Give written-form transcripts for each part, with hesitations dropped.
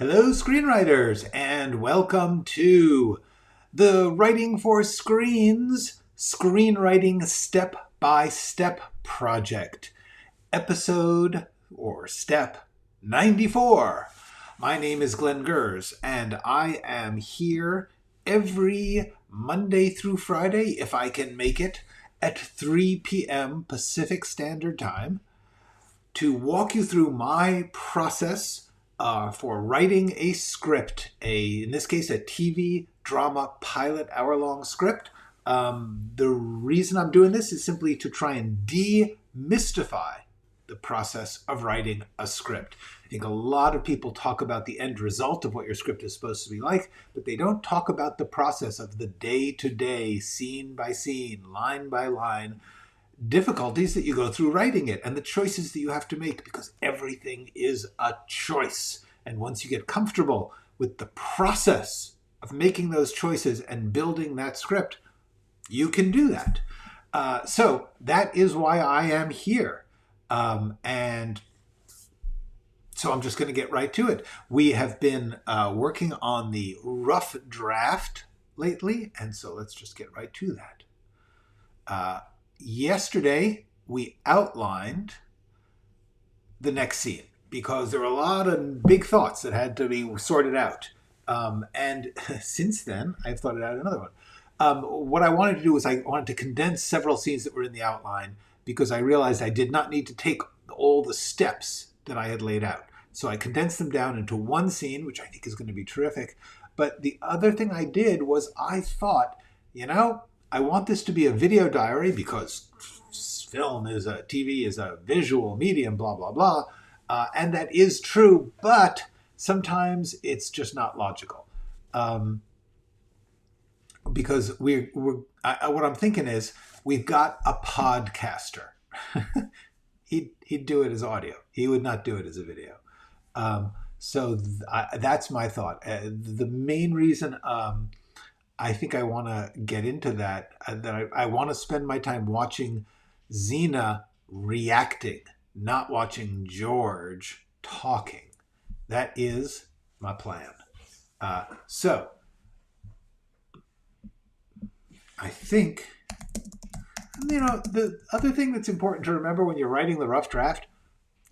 Hello, screenwriters, and welcome to the Writing for Screens Screenwriting Step-by-Step Project, episode or step 94. My name is Glenn Gers, and I am here every Monday through Friday, if I can make it, at 3 p.m. Pacific Standard Time, to walk you through my process for writing a script, in this case, a TV drama pilot hour-long script. The reason I'm doing this is simply to try and demystify the process of writing a script. I think a lot of people talk about the end result of what your script is supposed to be like, but they don't talk about the process of the day-to-day, scene-by-scene, line-by-line difficulties that you go through writing it and the choices that you have to make, because everything is a choice. And once you get comfortable with the process of making those choices and building that script, you can do that. So that is why I am here. And so I'm just going to get right to it. We have been working on the rough draft lately, and so let's just get right to that. Yesterday, we outlined the next scene because there were a lot of big thoughts that had to be sorted out. And since then, I've thought out another one. What I wanted to do was I wanted to condense several scenes that were in the outline because I realized I did not need to take all the steps that I had laid out. So I condensed them down into one scene, which I think is going to be terrific. But the other thing I did was I thought, I want this to be a video diary because TV is a visual medium, blah, blah, blah. And that is true, but sometimes it's just not logical. Because what I'm thinking is we've got a podcaster. He'd do it as audio. He would not do it as a video. So that's my thought. The main reason I think I want to get into that I want to spend my time watching Xena reacting, not watching George talking. That is my plan. So I think, the other thing that's important to remember when you're writing the rough draft,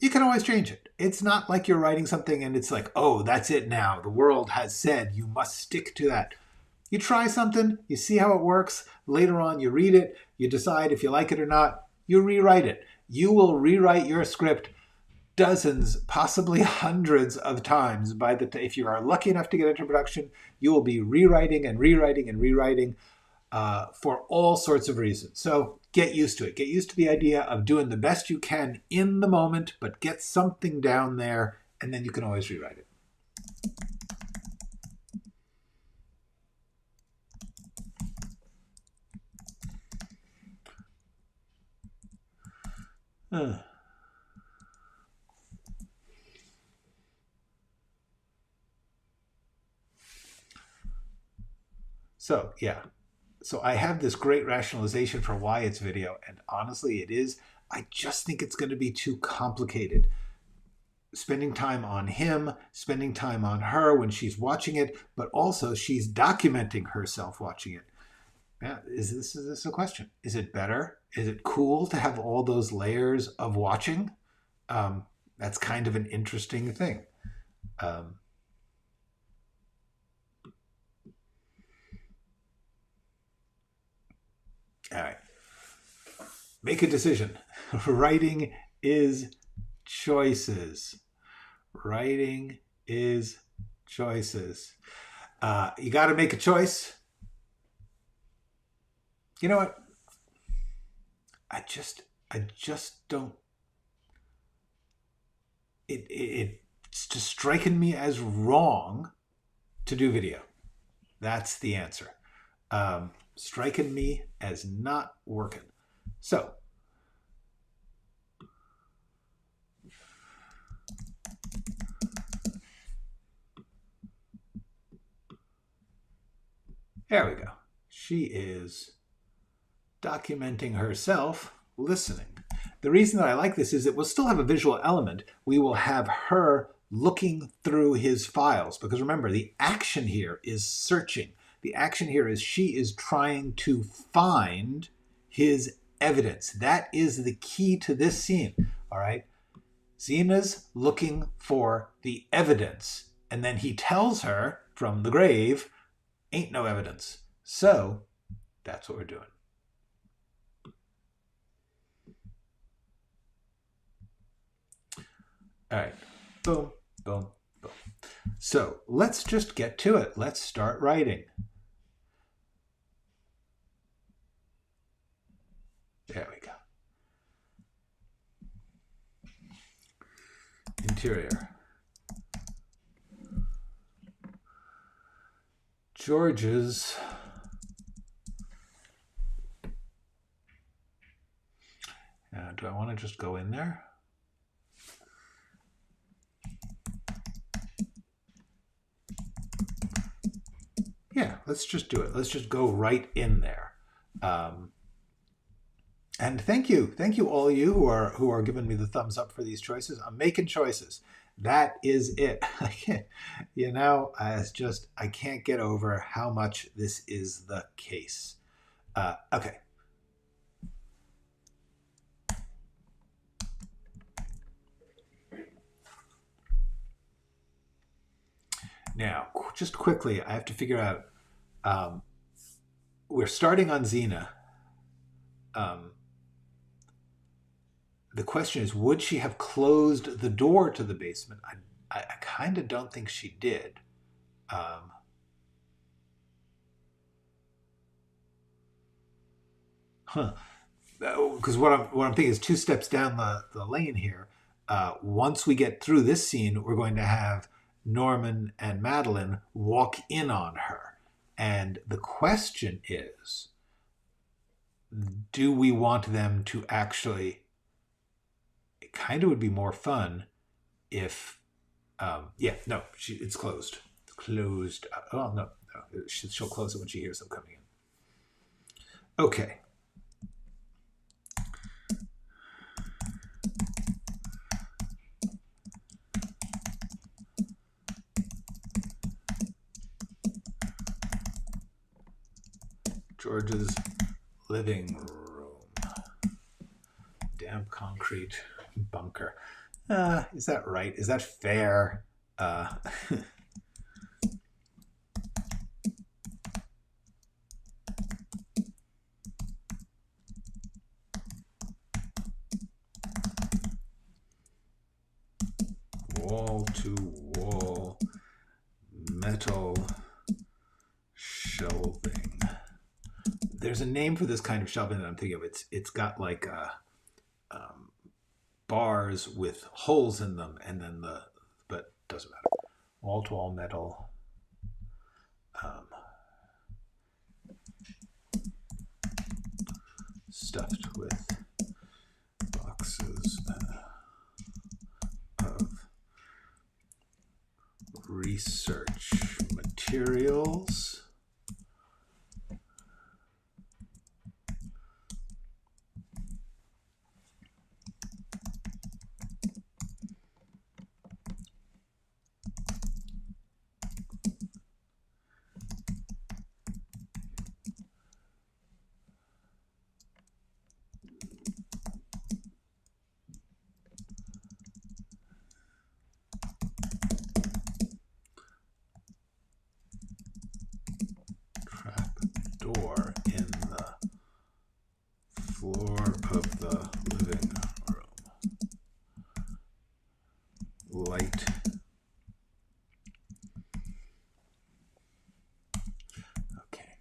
you can always change it. It's not like you're writing something and it's like, oh, that's it now. The world has said you must stick to that. You try something, you see how it works. Later on, you read it, you decide if you like it or not, you rewrite it. You will rewrite your script dozens, possibly hundreds of times. If you are lucky enough to get into production, you will be rewriting and rewriting and rewriting for all sorts of reasons. So get used to it. Get used to the idea of doing the best you can in the moment, but get something down there, and then you can always rewrite it. So I have this great rationalization for why it's video, and honestly it is. I just think it's going to be too complicated. Spending time on him, spending time on her when she's watching it, but also she's documenting herself watching it. Yeah, is this a question? Is it better? Is it cool to have all those layers of watching? That's kind of an interesting thing. All right. Make a decision. Writing is choices. Writing is choices. You got to make a choice. You know what? I just don't. It's just striking me as wrong to do video. That's the answer. Striking me as not working. So there we go. She is documenting herself listening. The reason that I like this is it will still have a visual element. We will have her looking through his files. Because remember, the action here is searching. The action here is she is trying to find his evidence. That is the key to this scene, all right? Zena's looking for the evidence, and then he tells her from the grave, ain't no evidence. So that's what we're doing. All right, boom, boom, boom. So let's just get to it. Let's start writing. There we go. Interior. George's do I want to just go in there? Yeah, let's just do it. Let's just go right in there. And thank you all of you who are giving me the thumbs up for these choices. I'm making choices. That is it. I can't, I can't get over how much this is the case. Okay. Now, just quickly, I have to figure out, we're starting on Xena. The question is, would she have closed the door to the basement? I kind of don't think she did. Because what I'm thinking is 2 steps down the lane here. Once we get through this scene, we're going to have Norman and Madeline walk in on her. And the question is, do we want them to actually... It kind of would be more fun if... it's closed. It's closed. Oh, no. She'll close it when she hears them coming in. Okay. George's living room. Damp concrete bunker. Is that right? Is that fair? Wall-to-wall metal shelving. There's a name for this kind of shelving that I'm thinking of. It's got like bars with holes in them, and then but doesn't matter. Wall-to-wall metal. Stuffed with boxes of research materials. Door in the floor of the living room. Light. Okay.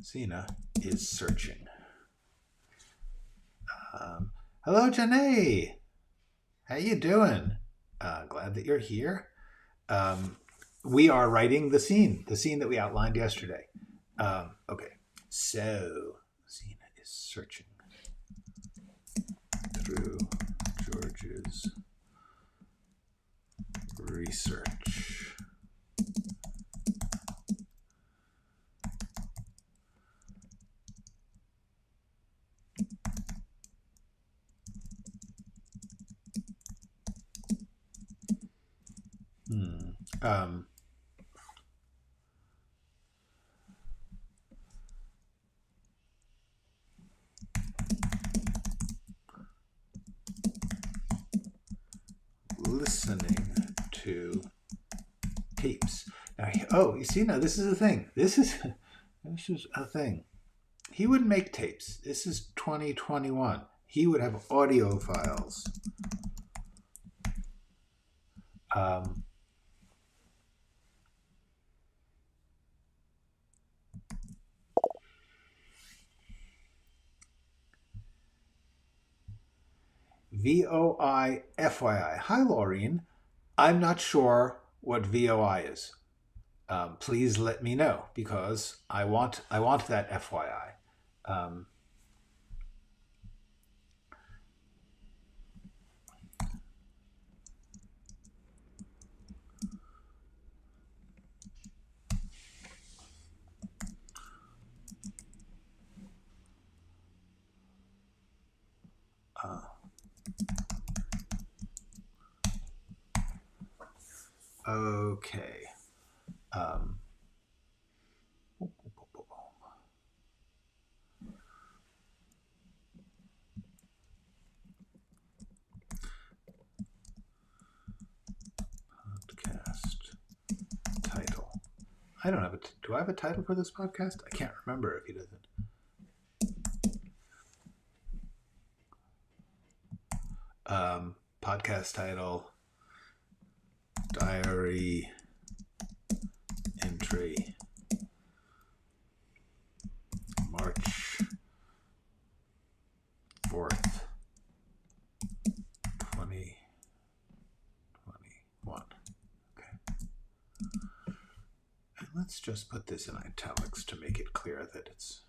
Xena is searching. Hello, Janae. How you doing? Glad that you're here. We are writing the scene that we outlined yesterday. Okay, so Xena is searching through George's research. Listening to tapes. Now, oh, you see, now this is a thing. This is a thing. He wouldn't make tapes. This is 2021. He would have audio files. VOI FYI. Hi, Laureen. I'm not sure what VOI is. Please let me know, because I want that FYI. Okay. Podcast title. I don't have a. Do I have a title for this podcast? I can't remember if he doesn't. Podcast title. Diary entry. March 4th, 2021. Okay. And let's just put this in italics to make it clear that it's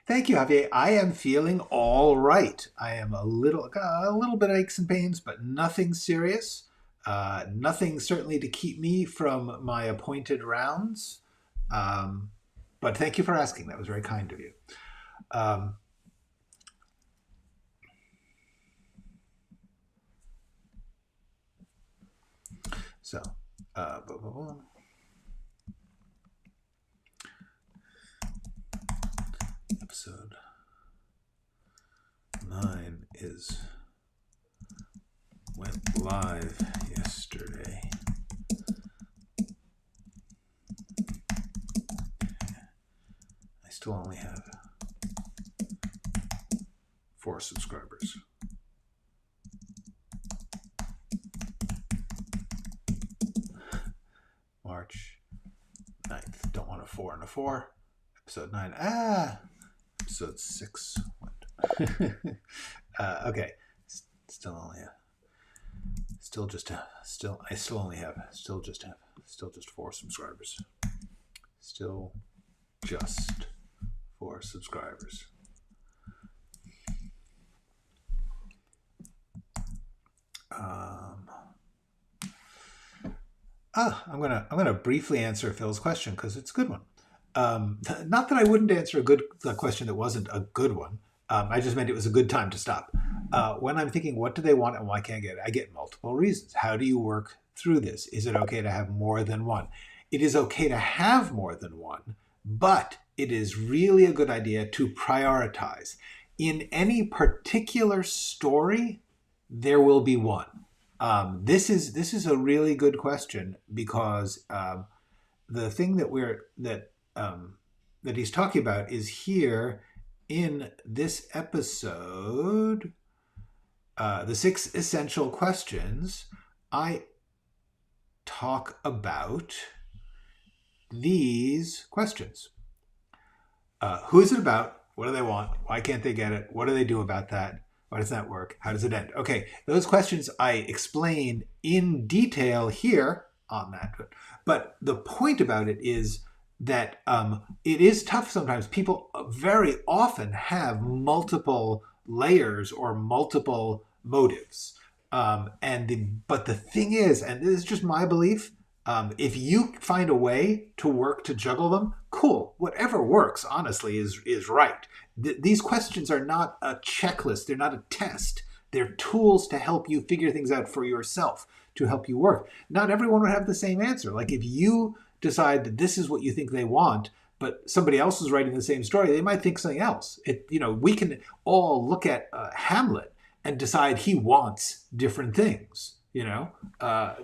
thank you, Javier. I am feeling all right. I am a little bit of aches and pains, but nothing serious. Nothing certainly to keep me from my appointed rounds. But thank you for asking. That was very kind of you. Episode 9 went live yesterday. I still only have 4 subscribers. March 9th. Don't want a 4 and a 4. Episode 9. Episode 6 went. Okay. Still just 4 subscribers. Still just 4 subscribers. I'm gonna briefly answer Phil's question because it's a good one. Not that I wouldn't answer a question that wasn't a good one. I just meant it was a good time to stop. When I'm thinking, what do they want and why can't I get it? I get multiple reasons. How do you work through this? Is it okay to have more than one? It is okay to have more than one, but it is really a good idea to prioritize. In any particular story, there will be one. This is a really good question because the thing that he's talking about is here in this episode, the 6 essential questions. I talk about these questions. Who is it about? What do they want? Why can't they get it? What do they do about that? Why does that work? How does it end? Okay, those questions I explain in detail here on that. But the point about it is that it is tough sometimes. People very often have multiple layers or multiple motives. But the thing is, and this is just my belief, if you find a way to work to juggle them, cool. Whatever works, honestly, is right. These questions are not a checklist. They're not a test. They're tools to help you figure things out for yourself, to help you work. Not everyone would have the same answer. Like if you decide that this is what you think they want, but somebody else is writing the same story, they might think something else. We can all look at Hamlet and decide he wants different things. That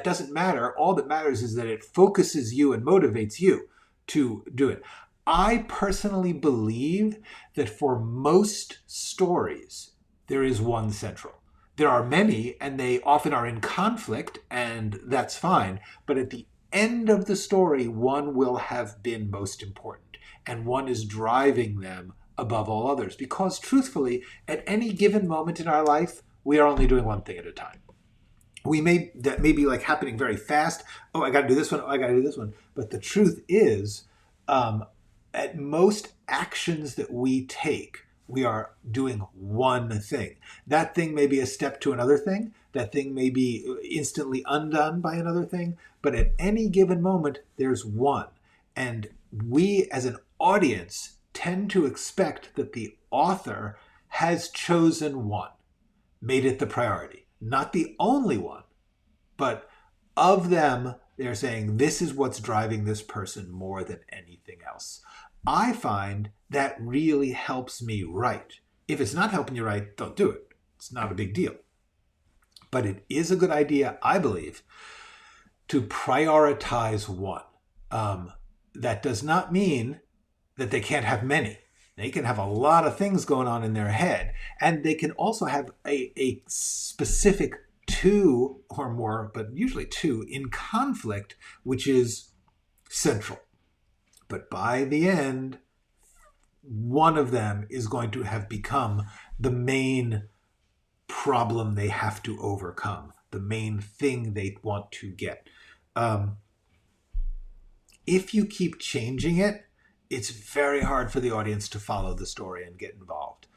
doesn't matter. All that matters is that it focuses you and motivates you to do it. I personally believe that for most stories, there is one central. There are many, and they often are in conflict, and that's fine. But at the end of the story, one will have been most important, and one is driving them above all others. Because truthfully, at any given moment in our life, we are only doing one thing at a time. That may be like happening very fast. Oh, I got to do this one. Oh, I got to do this one. But the truth is, at most actions that we take, we are doing one thing. That thing may be a step to another thing. That thing may be instantly undone by another thing. But at any given moment, there's one. And we, as an audience, tend to expect that the author has chosen one, made it the priority. Not the only one, but of them, they're saying this is what's driving this person more than anything else. I find that really helps me write. If it's not helping you write, don't do it. It's not a big deal. But it is a good idea, I believe, to prioritize one. That does not mean that they can't have many. They can have a lot of things going on in their head, and they can also have a specific two or more, but usually two, in conflict, which is central. But by the end, one of them is going to have become the main problem they have to overcome, the main thing they want to get. If you keep changing it, it's very hard for the audience to follow the story and get involved.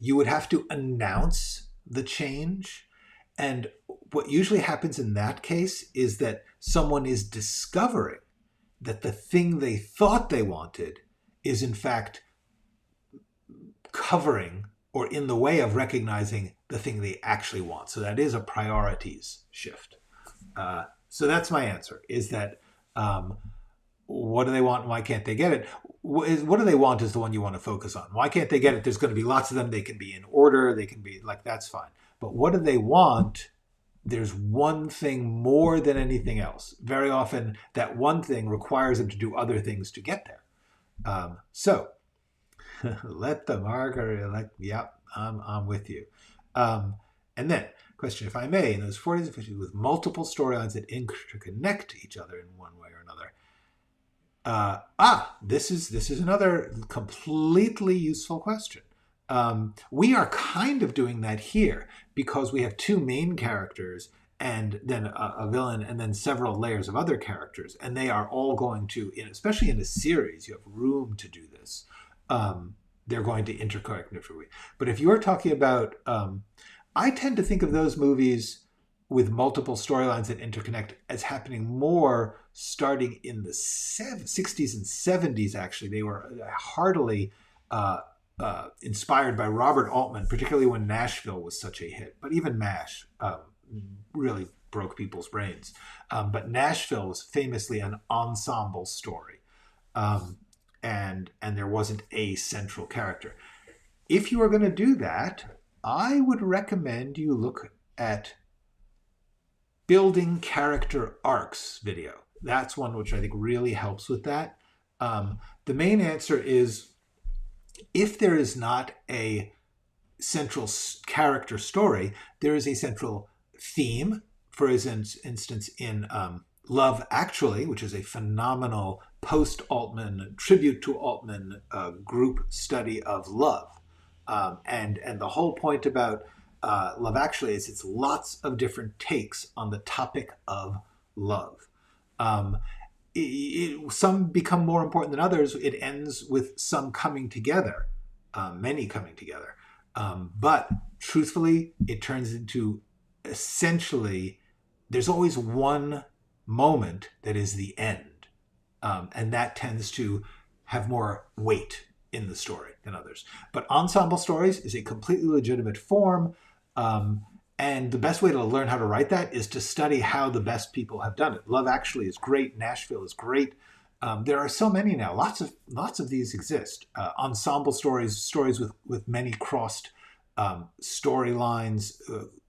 You would have to announce the change. And what usually happens in that case is that someone is discovering that the thing they thought they wanted is in fact covering or in the way of recognizing the thing they actually want. So that is a priorities shift. So that's my answer, is that what do they want and why can't they get it? What do they want is the one you want to focus on. Why can't they get it? There's going to be lots of them. They can be in order. They can be like, that's fine. But what do they want? There's one thing more than anything else. Very often that one thing requires them to do other things to get there. So let the marker, I'm with you. And then question, if I may, in those 40s and 50s with multiple storylines that interconnect each other in one way or another. This is another completely useful question. We are kind of doing that here because we have two main characters and then a villain and then several layers of other characters. And they are all going to, especially in a series, you have room to do this. They're going to interconnect differently. But if you're talking about, I tend to think of those movies with multiple storylines that interconnect as happening more starting in the 60s and 70s, actually. They were heartily inspired by Robert Altman, particularly when Nashville was such a hit. But even MASH really broke people's brains. But Nashville was famously an ensemble story. And there wasn't a central character. If you are going to do that, I would recommend you look at Building Character Arcs video. That's one which I think really helps with that. The main answer is, if there is not a central character story, there is a central theme. For instance, in Love Actually, which is a phenomenal post-Altman, tribute to Altman group study of love. And the whole point about Love Actually is it's lots of different takes on the topic of love. Some become more important than others. It ends with some coming together, many coming together. But truthfully, it turns into essentially, there's always one moment that is the end. And that tends to have more weight in the story than others. But ensemble stories is a completely legitimate form. And the best way to learn how to write that is to study how the best people have done it. Love Actually is great. Nashville is great. There are so many now. Lots of these exist. Ensemble stories with many crossed storylines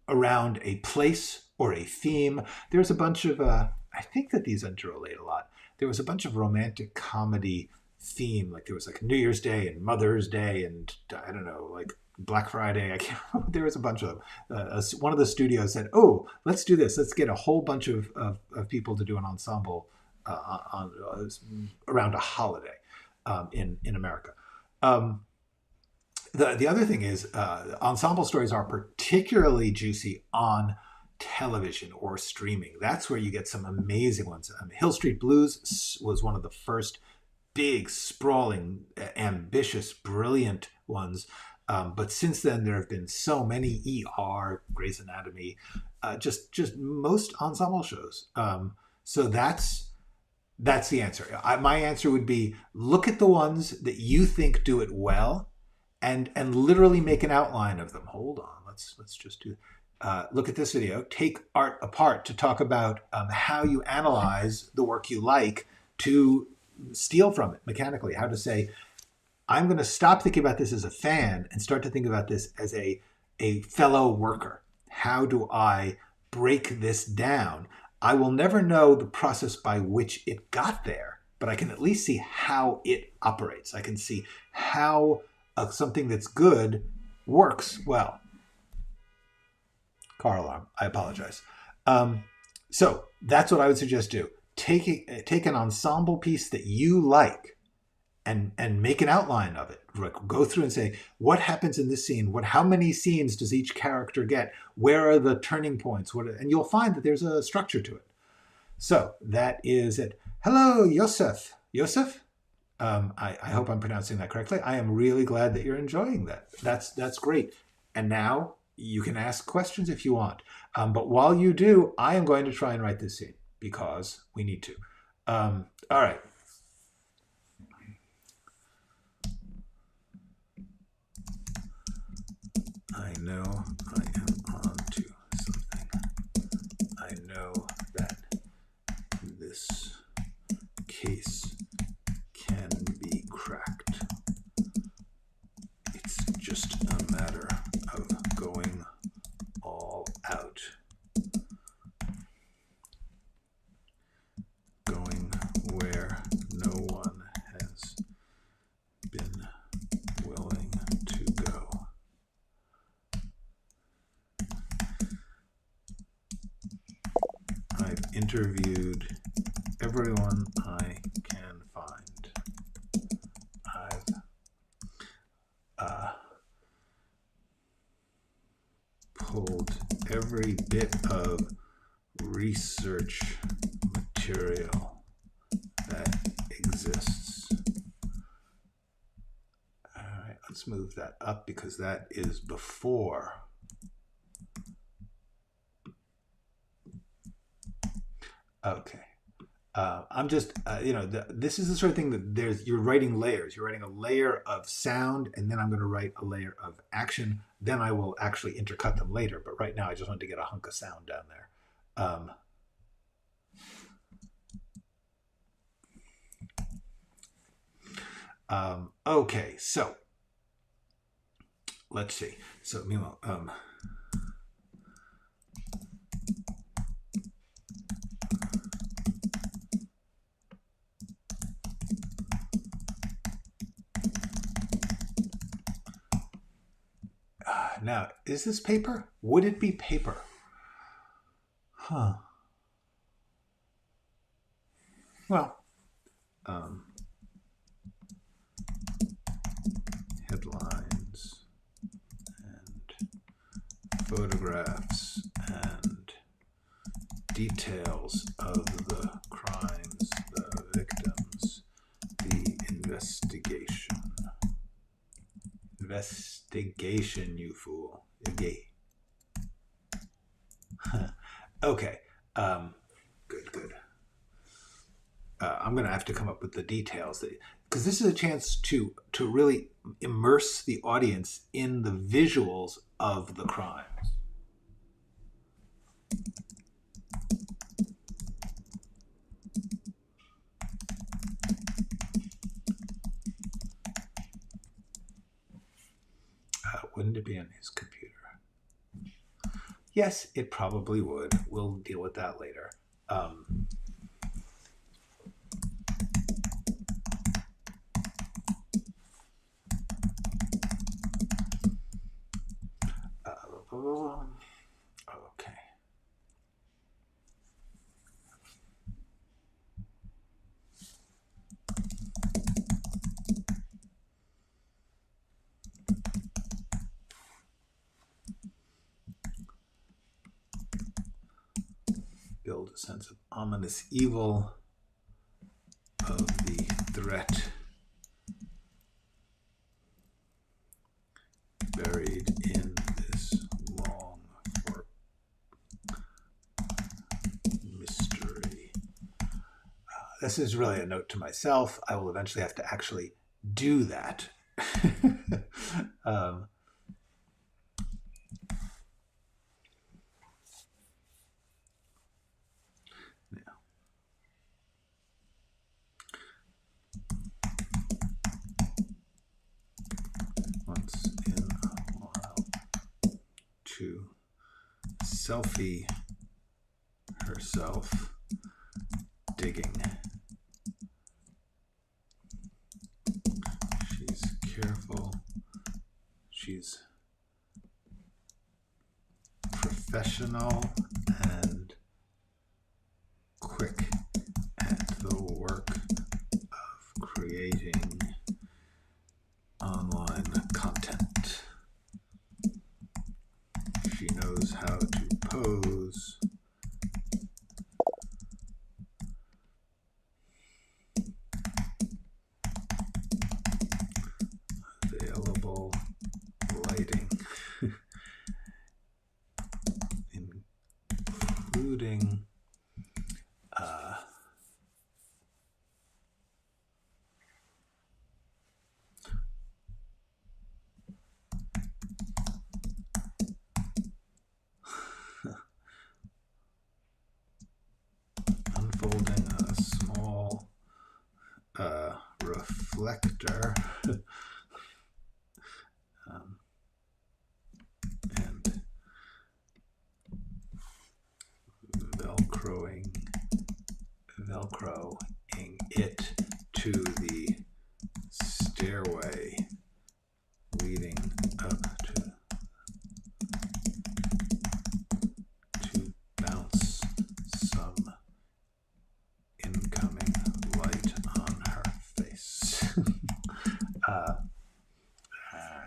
around a place or a theme. There's a bunch of, I think that these interrelate a lot. There was a bunch of romantic comedy theme, like there was like New Year's Day and Mother's Day and I don't know, like Black Friday. I can't remember. There was a bunch of, one of the studios said, oh, let's do this. Let's get a whole bunch of people to do an ensemble around a holiday in America. The other thing is ensemble stories are particularly juicy on television or streaming. That's where you get some amazing ones. Hill Street Blues was one of the first big, sprawling, ambitious, brilliant ones. But since then, there have been so many ER, Grey's Anatomy, just most ensemble shows. So that's the answer. My answer would be look at the ones that you think do it well, and literally make an outline of them. Hold on, let's just do. Look at this video. Take art apart to talk about how you analyze the work you like to steal from it mechanically. How to say, I'm going to stop thinking about this as a fan and start to think about this as a fellow worker. How do I break this down? I will never know the process by which it got there, but I can at least see how it operates. I can see how something that's good works well. Car alarm. I apologize. So that's what I would suggest do. Take an ensemble piece that you like and make an outline of it. Go through and say, what happens in this scene? How many scenes does each character get? Where are the turning points? And you'll find that there's a structure to it. So that is it. Hello, Yosef. Yosef? I hope I'm pronouncing that correctly. I am really glad that you're enjoying that. That's great. And now you can ask questions if you want. But while you do, I am going to try and write this scene because we need to. All right. I know I am on to something. I know that this case can be cracked. It's just a matter of going all out. Going where no one has been willing to go. I've interviewed everyone I can find. I've pulled every bit of research material that exists. All right, let's move that up because that is before. Okay. I'm just, this is the sort of thing that you're writing layers. You're writing a layer of sound, and then I'm going to write a layer of action. Then I will actually intercut them later. But right now, I just wanted to get a hunk of sound down there. Okay, so let's see. So, meanwhile, now, is this paper? Would it be paper? Huh. Well, headlines and photographs and details of the crimes, the victims, the investigation. Investigation, you fool. Yay. Okay. Good. I'm going to have to come up with the details, because this is a chance to really immerse the audience in the visuals of the crimes. Wouldn't it be on his computer? Yes, it probably would. We'll deal with that later. Okay. Build a sense of ominous evil of the threat buried in this long mystery. This is really a note to myself. I will eventually have to actually do that. Once in a while, to selfie herself digging. She's careful. She's professional and quick at the work of creating online content. She knows how to pose. Available lighting, including unfolding a small reflector and velcroing it to the stairway leading up to bounce some incoming light on her face.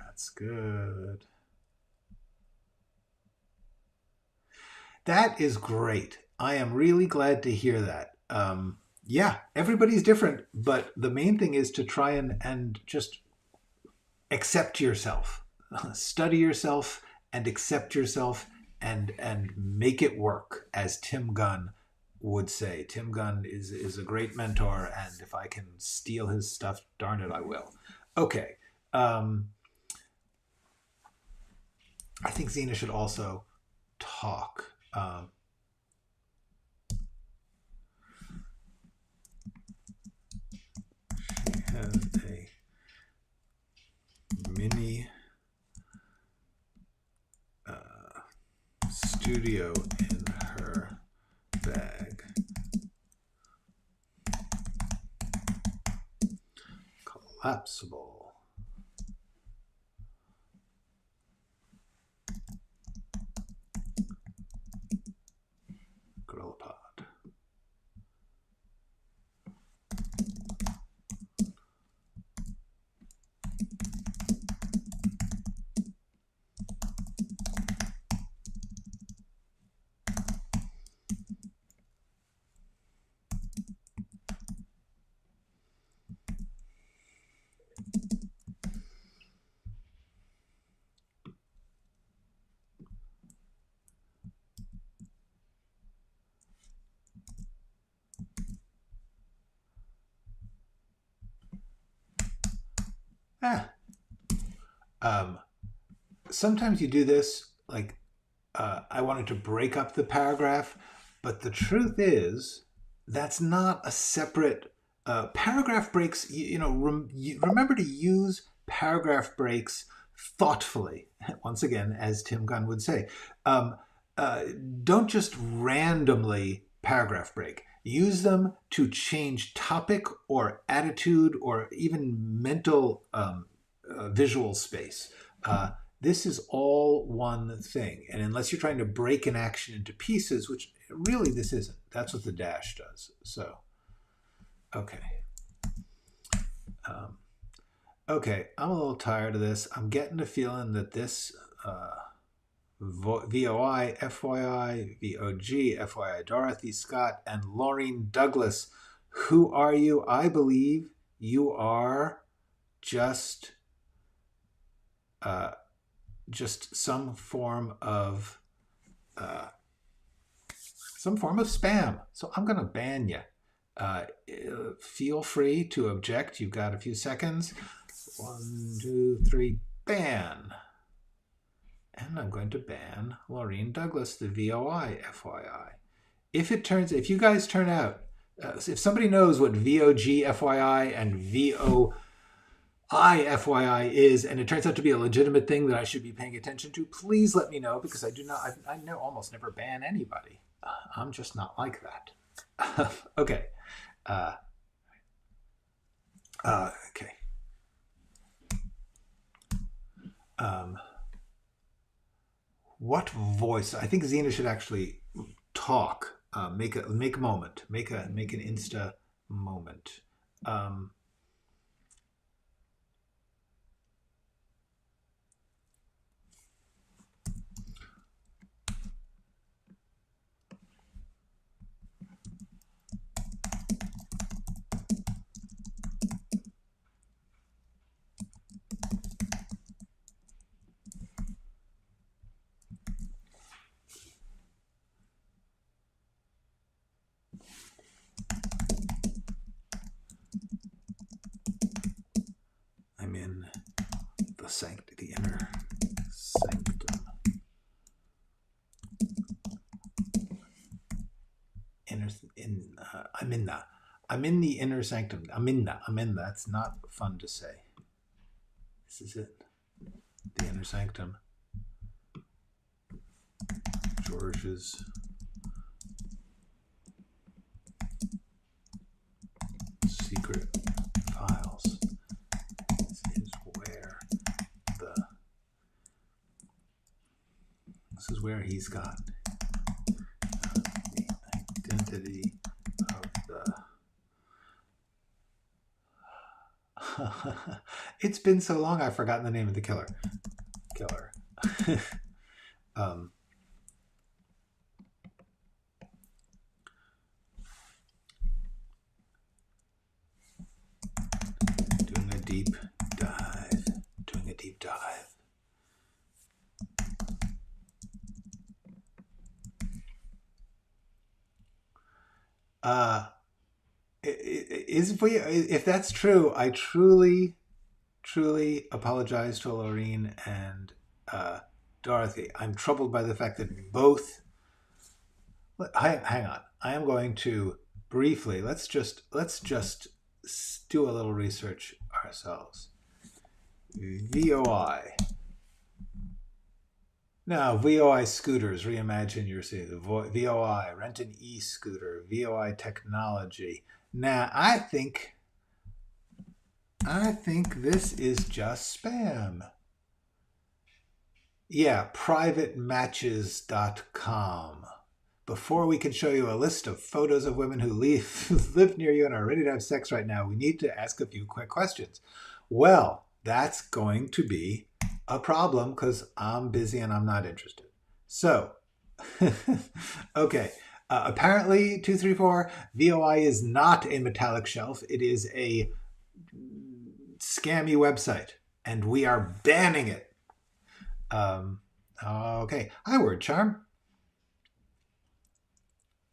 That's good. That is great. I am really glad to hear that. Yeah, everybody's different, but the main thing is to try and just accept yourself, study yourself and accept yourself and make it work, as Tim Gunn would say. Tim Gunn is a great mentor, and if I can steal his stuff, darn it, I will. Okay. I think Zena should also talk. She has a mini studio in her bag. Collapsible. Gorilla Pod. Ah, sometimes you do this, like I wanted to break up the paragraph, but the truth is that's not a separate paragraph breaks. Remember to use paragraph breaks thoughtfully. Once again, as Tim Gunn would say, um, uh, don't just randomly paragraph break. Use them to change topic or attitude or even mental visual space. This is all one thing. And unless you're trying to break an action into pieces, which really this isn't, that's what the dash does. So, okay. Okay, I'm a little tired of this. I'm getting the feeling that this VOI, FYI, VOG, FYI, Dorothy Scott, and Laureen Douglas. Who are you? I believe you are just some form of spam. So I'm going to ban you. Feel free to object. You've got a few seconds. 1, 2, 3, ban. And I'm going to ban Laureen Douglas, the VOI, FYI. If you guys turn out, if somebody knows what VOG, FYI, and VOI, FYI is, and it turns out to be a legitimate thing that I should be paying attention to, please let me know, because I almost never ban anybody. I'm just not like that. Okay. Okay. What voice? I think Xena should actually talk. Make a moment. Make an Insta moment. I'm in the inner sanctum. I'm in the inner sanctum. I'm in that. That's not fun to say. This is it. The inner sanctum. George's secret files. This is where he's got the identity of the. It's been so long, I've forgotten the name of the killer. Doing a deep dive. If that's true, I truly apologize to Laureen and Dorothy. I'm troubled by the fact that both. Hang on. I am going to briefly. Let's just do a little research ourselves. VOI. Now, VOI scooters, reimagine your city. VOI, rent an e-scooter. VOI technology. Now, I think this is just spam. Yeah, privatematches.com. Before we can show you a list of photos of women who live near you and are ready to have sex right now, we need to ask a few quick questions. Well, that's going to be a problem because I'm busy and I'm not interested. So, okay. Apparently, 234, VOI is not a metallic shelf. It is a scammy website, and we are banning it. Okay. Hi, Word Charm.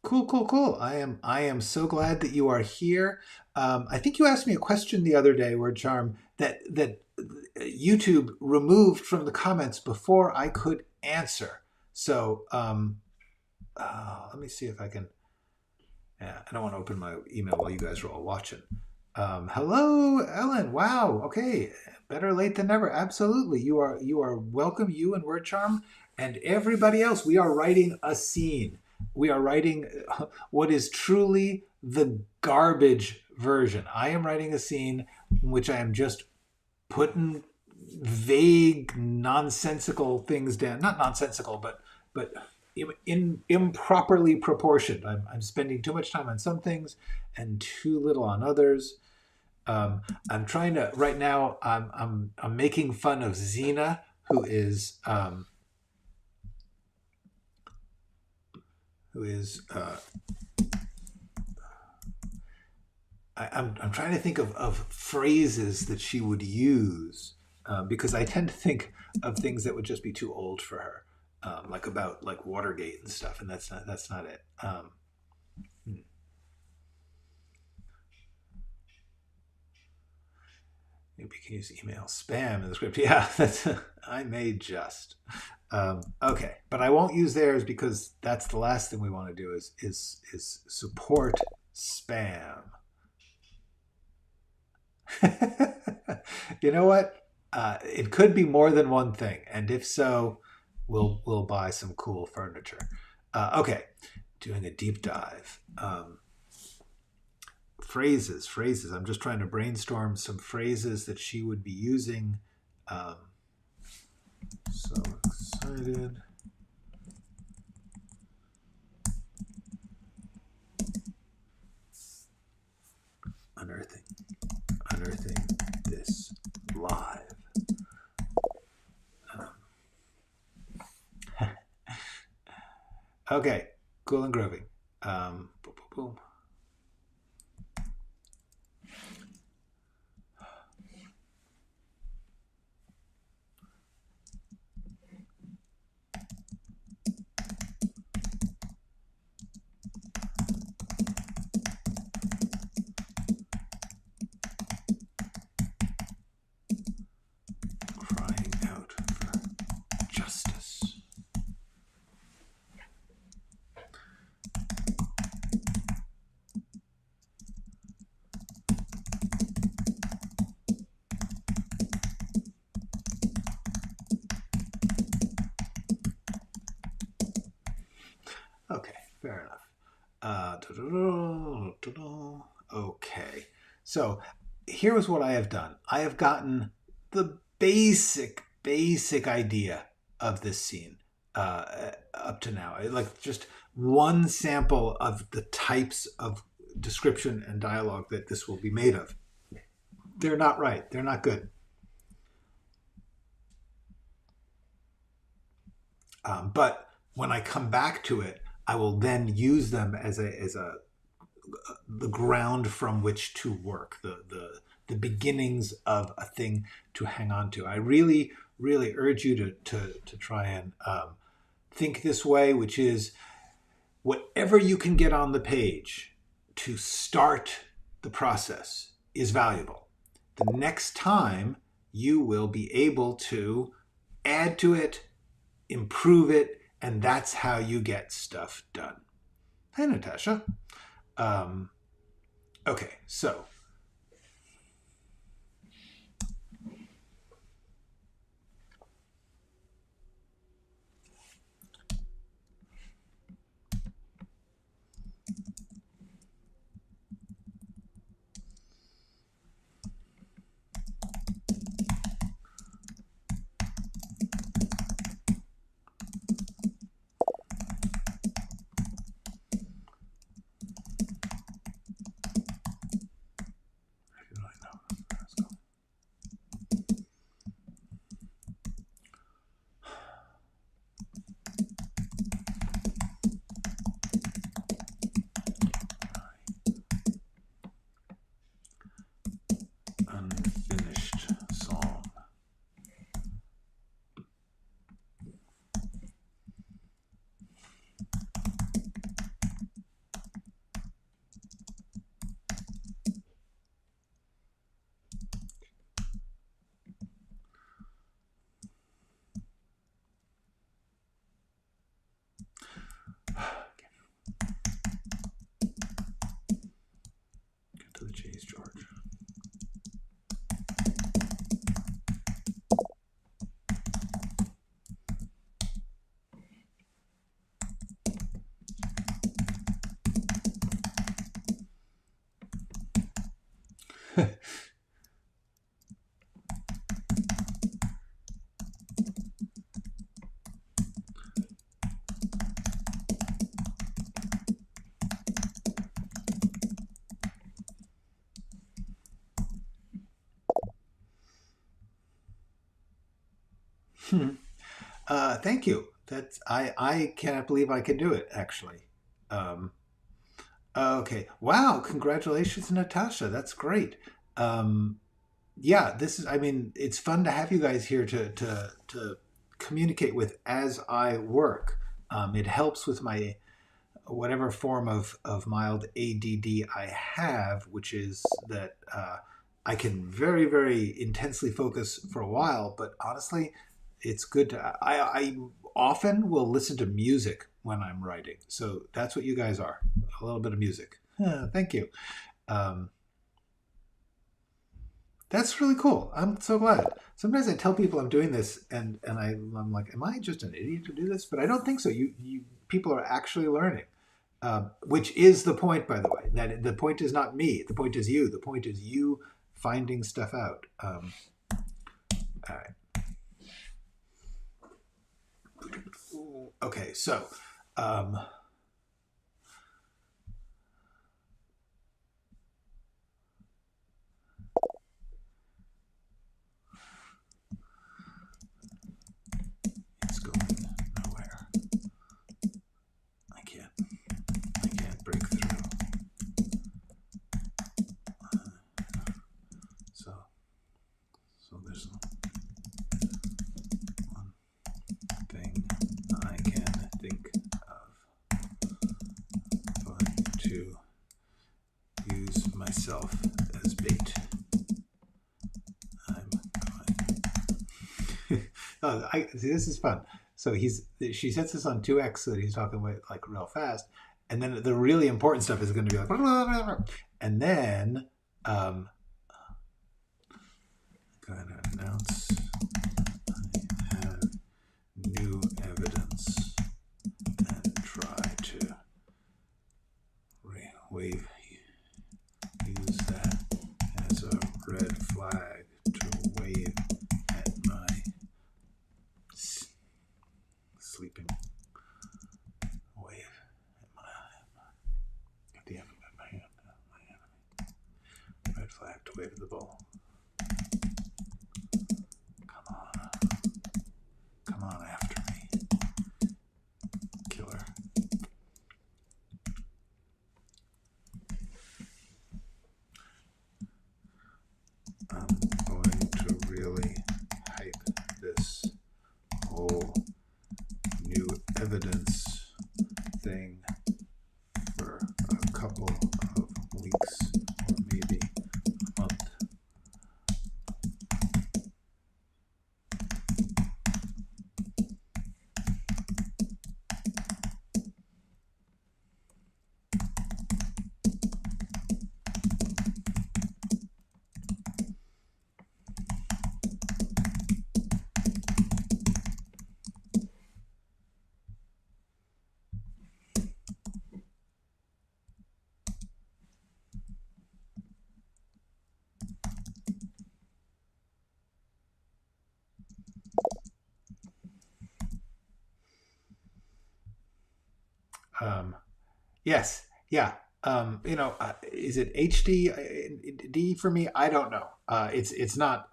Cool. I am so glad that you are here. I think you asked me a question the other day, Word Charm, that YouTube removed from the comments before I could answer. So let me see if I can. Yeah, I don't want to open my email while you guys are all watching. Hello, Ellen. Wow. Okay, better late than never. Absolutely, you are welcome. You and Word Charm and everybody else. We are writing a scene. We are writing what is truly the garbage version. I am writing a scene in which I am just putting vague, nonsensical things down. Not nonsensical, but improperly proportioned. I'm spending too much time on some things and too little on others. I'm trying to right now. I'm making fun of Xena, who is I'm trying to think of phrases that she would use because I tend to think of things that would just be too old for her, like about like Watergate and stuff, and that's not it. Maybe you can use email spam in the script. Yeah, that's I may just. Okay, but I won't use theirs because that's the last thing we want to do is support spam. You know what? It could be more than one thing, and if so, we'll buy some cool furniture. Okay, doing a deep dive. Phrases. I'm just trying to brainstorm some phrases that she would be using. So excited. Unearthing this live. Okay, cool and groovy. Boom, boom, boom. Crying out for justice. Okay, fair enough. Okay, so here's what I have done. I have gotten the basic idea of this scene up to now. Like just one sample of the types of description and dialogue that this will be made of. They're not right. They're not good. But when I come back to it, I will then use them as the ground from which to work, the beginnings of a thing to hang on to. I really urge you to try and think this way, which is whatever you can get on the page to start the process is valuable. The next time you will be able to add to it, improve it, and that's how you get stuff done. Hi, Natasha. Okay, so Thank you. I cannot believe I can do it, actually. Um, okay. Wow. Congratulations, Natasha. That's great. Um, yeah, this is, I mean, it's fun to have you guys here to communicate with as I work. It helps with my whatever form of mild ADD I have, which is that I can very, very intensely focus for a while, but honestly, it's good to, I often will listen to music when I'm writing. So that's what you guys are, a little bit of music. Thank you. Um, that's really cool. I'm so glad. Sometimes I tell people I'm doing this, and I'm like, am I just an idiot to do this? But I don't think so. You people are actually learning, which is the point, by the way. That the point is not me. The point is you. The point is you finding stuff out. All right. Okay. So. Um, it's going nowhere. I can't break through. So there's one thing I can think of, but to use myself as bait. I'm going. Oh, see, this is fun. So she sets this on 2x so that he's talking like real fast, and then the really important stuff is going to be like, blah, blah, blah, blah. And then I'm going to announce I have new evidence and try to wave use that as a red flag to wave at my sleeping wave at the end of my hand. Red flag to wave at the ball. Come on after me, killer. I'm going to really hype this whole new evidence thing for a couple of weeks or maybe a month. Yes, yeah. Is it HD D for me? I don't know. It's not.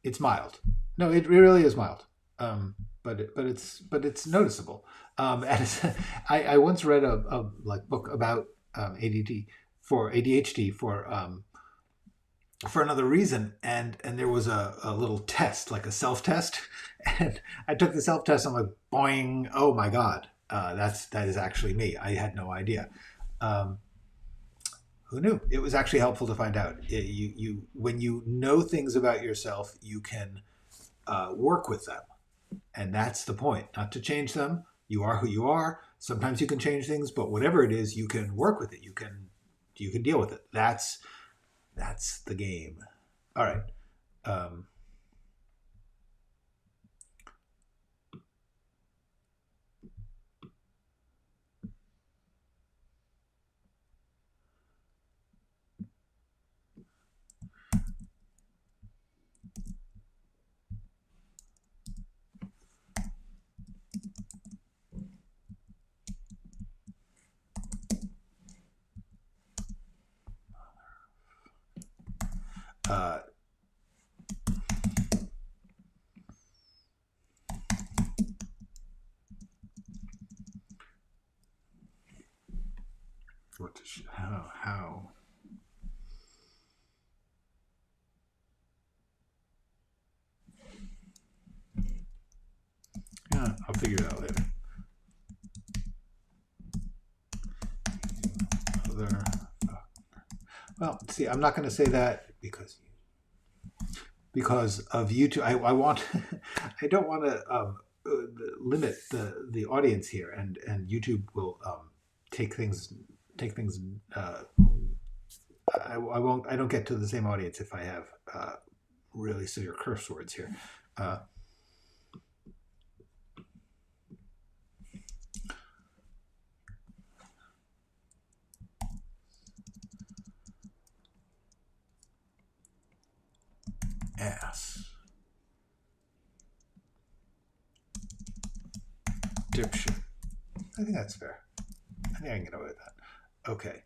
It's mild. No, it really is mild. But it's noticeable. I once read a like book about ADD for ADHD for another reason, and there was a little test, like a self test, and I took the self test. I'm like, boing! Oh my god, that is actually me. I had no idea. Um, who knew? It was actually helpful to find out. You when you know things about yourself, you can work with them, and that's the point. Not to change them. You are who you are. Sometimes you can change things, but whatever it is, you can work with it. You can deal with it. That's the game. All right. Um, what does she, how yeah, I'll figure it out later. Well, see, I'm not going to say that because of YouTube. I want I don't want to limit the audience here, and YouTube will take things. I won't. I don't get to the same audience if I have really severe curse words here. Ass. Dipshit. I think that's fair. I think I can get away with that. Okay.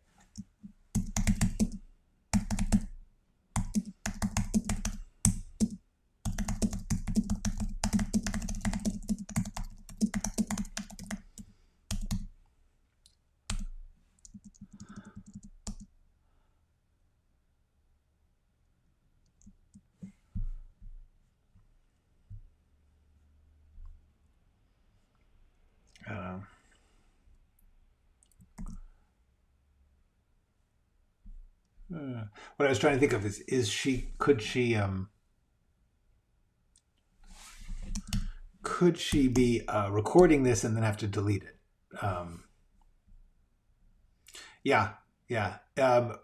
What I was trying to think of is could she be recording this and then have to delete it? Yeah.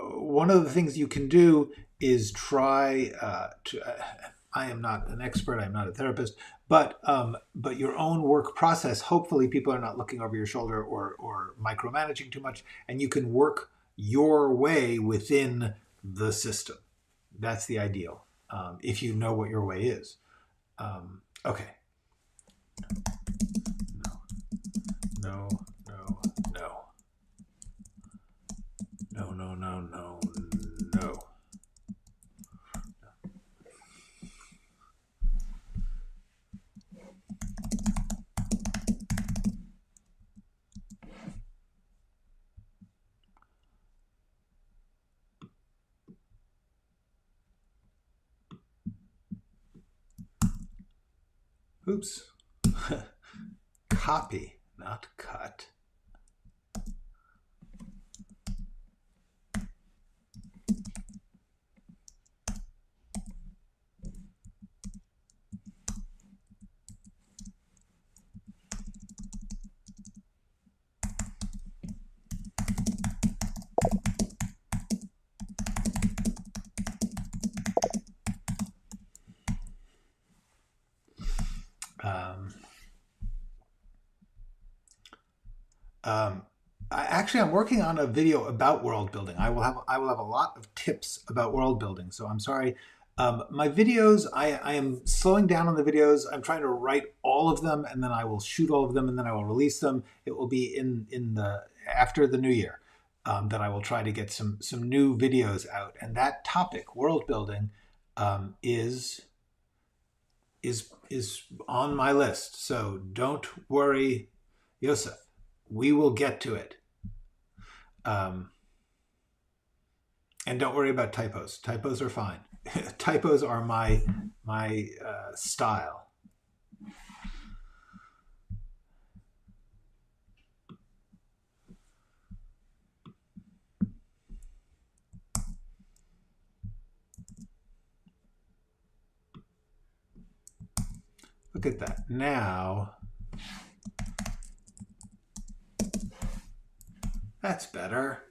One of the things you can do is try I am not an expert, I'm not a therapist, but your own work process, hopefully people are not looking over your shoulder or micromanaging too much, and you can work your way within the system. That's the ideal, if you know what your way is. Okay. No. Oops. Copy, not cut. I'm working on a video about world building. I will have a lot of tips about world building. So I'm sorry. My videos, I am slowing down on the videos. I'm trying to write all of them, and then I will shoot all of them, and then I will release them. It will be after the new year that I will try to get some new videos out. And that topic, world building, is on my list. So don't worry, Yosef. We will get to it. And don't worry about typos. Typos are fine. Typos are my style. Look at that. Now, that's better.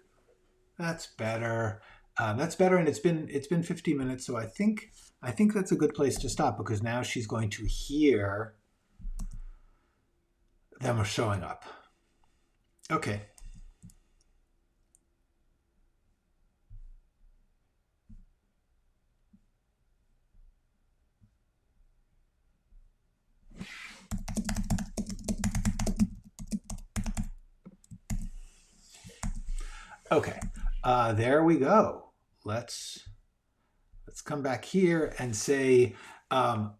That's better. That's better, and it's been 15 minutes, so I think that's a good place to stop, because now she's going to hear them showing up. Okay. Okay, there we go. Let's let's come back here and say,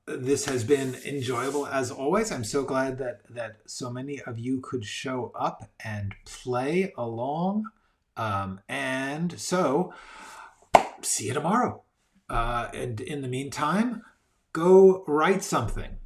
this has been enjoyable as always. I'm so glad that so many of you could show up and play along. And so, see you tomorrow. And in the meantime, go write something.